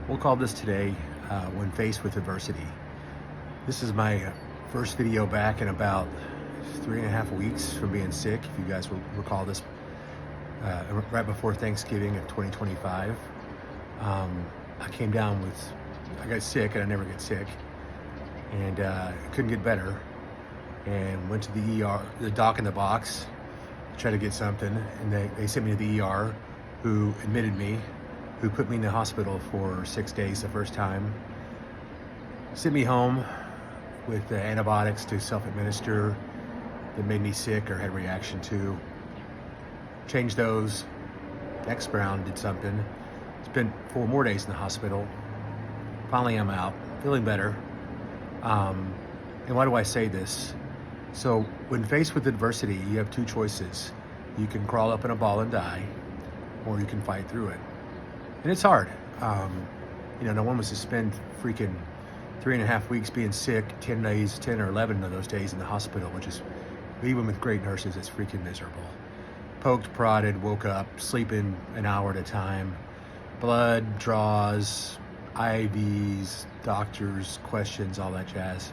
We'll call this today When Faced with Adversity. This is my first video back in about 3.5 weeks from being sick. If you guys will recall this, right before Thanksgiving of 2025, I got sick, and I never get sick, and couldn't get better, and went to the ER, the doc in the box, tried to get something, and they sent me to the ER, who admitted me, who put me in the hospital for 6 days the first time, sent me home with antibiotics to self-administer that made me sick or had a reaction to. Changed those. Next round did something. Spent 4 more days in the hospital. Finally, I'm out, feeling better. And why do I say this? So when faced with adversity, you have 2 choices. You can crawl up in a ball and die, or you can fight through it. And it's hard. No one wants to spend freaking 3.5 weeks being sick, 10 or 11 of those days in the hospital, which is, even with great nurses, it's freaking miserable. Poked, prodded, woke up, sleeping an hour at a time, blood draws, IVs, doctors, questions, all that jazz.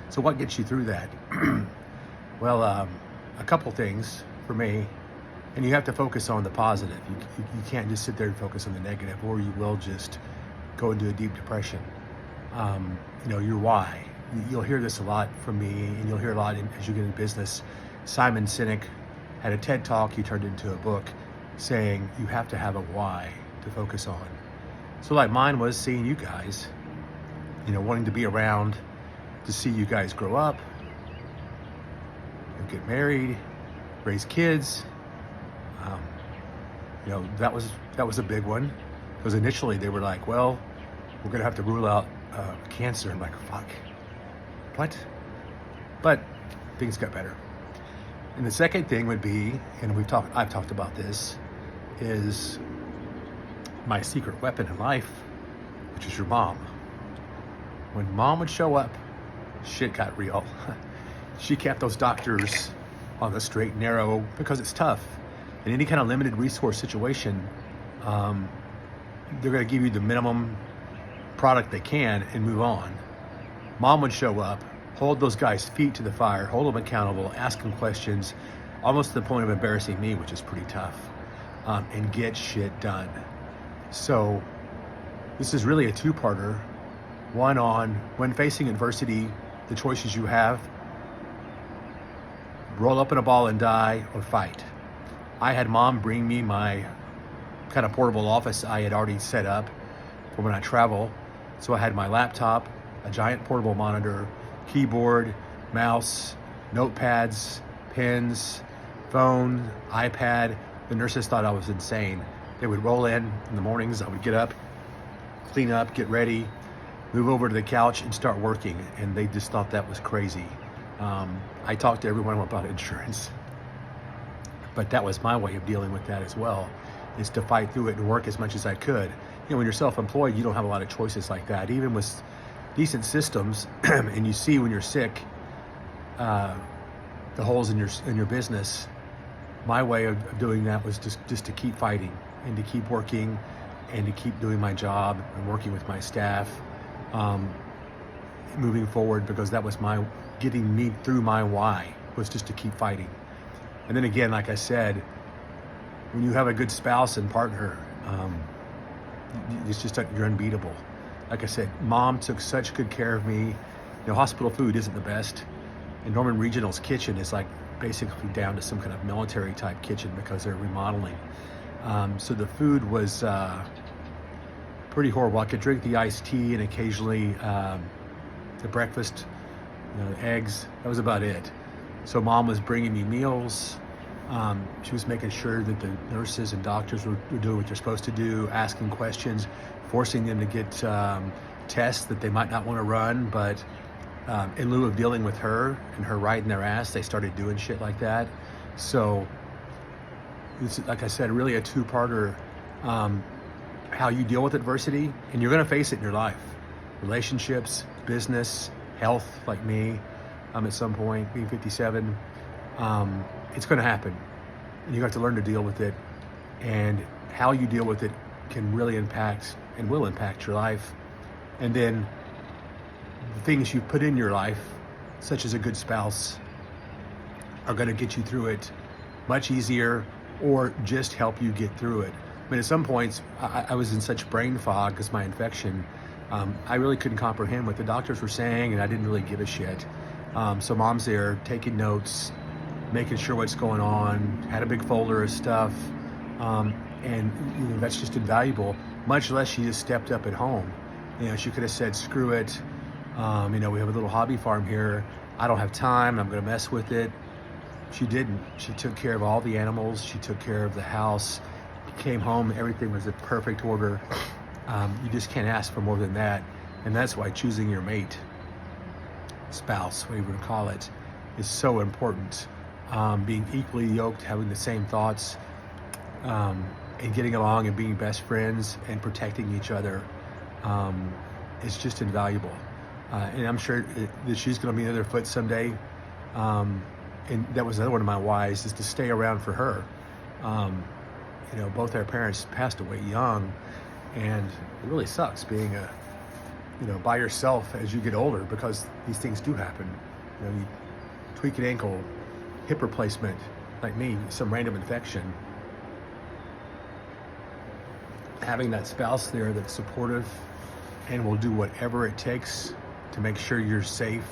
So what gets you through that? Well, a couple things for me. And you have to focus on the positive. You can't just sit there and focus on the negative, or you will just go into a deep depression. Your why. You'll hear this a lot from me, and you'll hear a lot as you get into business. Simon Sinek had a TED Talk he turned into a book saying you have to have a why to focus on. So like mine was seeing you guys, wanting to be around to see you guys grow up, get married, raise kids. That was a big one, because initially they were like, well, we're gonna have to rule out cancer. I'm like, fuck, what? But things got better. And the second thing would be, and I've talked about this, is my secret weapon in life, which is your mom. When mom would show up, shit got real. She kept those doctors on the straight and narrow, because it's tough. In any kind of limited resource situation, they're going to give you the minimum product they can and move on. Mom would show up, hold those guys' feet to the fire, hold them accountable, ask them questions, almost to the point of embarrassing me, which is pretty tough, and get shit done. So this is really a 2-parter. One on when facing adversity, the choices you have: roll up in a ball and die, or fight. I had mom bring me my kind of portable office I had already set up for when I travel. So I had my laptop, a giant portable monitor, keyboard, mouse, notepads, pens, phone, iPad. The nurses thought I was insane. They would roll in the mornings. I would get up, clean up, get ready, move over to the couch and start working. And they just thought that was crazy. I talked to everyone about insurance. But that was my way of dealing with that as well, is to fight through it and work as much as I could. When you're self-employed, you don't have a lot of choices like that. Even with decent systems, and you see when you're sick, the holes in your business. My way of doing that was just to keep fighting and to keep working and to keep doing my job and working with my staff, moving forward, because that was getting me through my why, was just to keep fighting. And then again, like I said, when you have a good spouse and partner, it's just like you're unbeatable. Like I said, mom took such good care of me. Hospital food isn't the best. And Norman Regional's kitchen is like basically down to some kind of military type kitchen, because they're remodeling. So the food was pretty horrible. I could drink the iced tea and occasionally the breakfast, eggs. That was about it. So mom was bringing me meals. She was making sure that the nurses and doctors were doing what they're supposed to do, asking questions, forcing them to get tests that they might not want to run. But in lieu of dealing with her and her riding their ass, they started doing shit like that. So it's, like I said, really a 2-parter. How you deal with adversity, and you're going to face it in your life. Relationships, business, health, like me. At some point, being 57, it's going to happen. And you have to learn to deal with it. And how you deal with it can really impact and will impact your life. And then the things you put in your life, such as a good spouse, are going to get you through it much easier, or just help you get through it. I mean, at some points, I was in such brain fog because my infection, I really couldn't comprehend what the doctors were saying, and I didn't really give a shit. So mom's there taking notes, making sure what's going on, had a big folder of stuff, and that's just invaluable, much less she just stepped up at home. She could have said, screw it, we have a little hobby farm here, I don't have time, I'm gonna mess with it. She didn't. She took care of all the animals, she took care of the house, came home, everything was in perfect order. You just can't ask for more than that. And that's why choosing your mate, spouse, whatever you would call it, is so important. Being equally yoked, having the same thoughts, and getting along and being best friends and protecting each other is just invaluable. And I'm sure that she's going to be another foot someday. And that was another one of my whys, is to stay around for her. Both our parents passed away young, and it really sucks being by yourself as you get older, because these things do happen. You tweak an ankle, hip replacement, like me, some random infection. Having that spouse there that's supportive and will do whatever it takes to make sure you're safe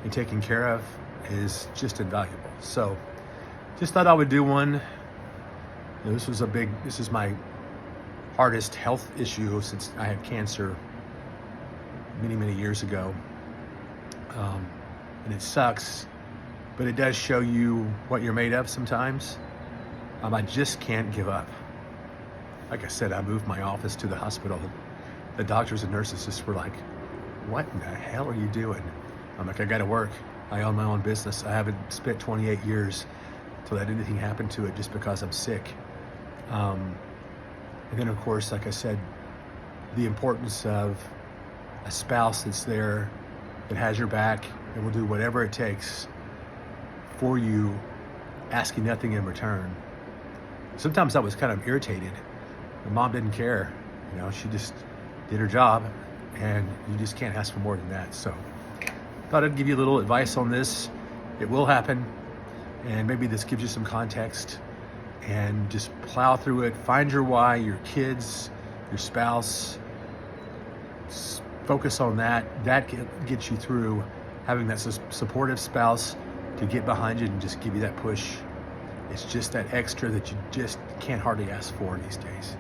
and taken care of is just invaluable. So just thought I would do one. This is my hardest health issue since I had cancer many years ago. And it sucks, but it does show you what you're made of sometimes. I just can't give up. Like I said, I moved my office to the hospital. The doctors and nurses just were like, what in the hell are you doing? I'm like, I gotta work. I own my own business. I haven't spent 28 years to let anything happen to it just because I'm sick. And then, of course, like I said, the importance of a spouse that's there, that has your back, and will do whatever it takes for you, asking nothing in return. Sometimes I was kind of irritated. My mom didn't care. She just did her job, and you just can't ask for more than that. So thought I'd give you a little advice on this. It will happen, and maybe this gives you some context, and just plow through it. Find your why, your kids, your spouse. Focus on that. That gets you through. Having that supportive spouse to get behind you and just give you that push. It's just that extra that you just can't hardly ask for these days.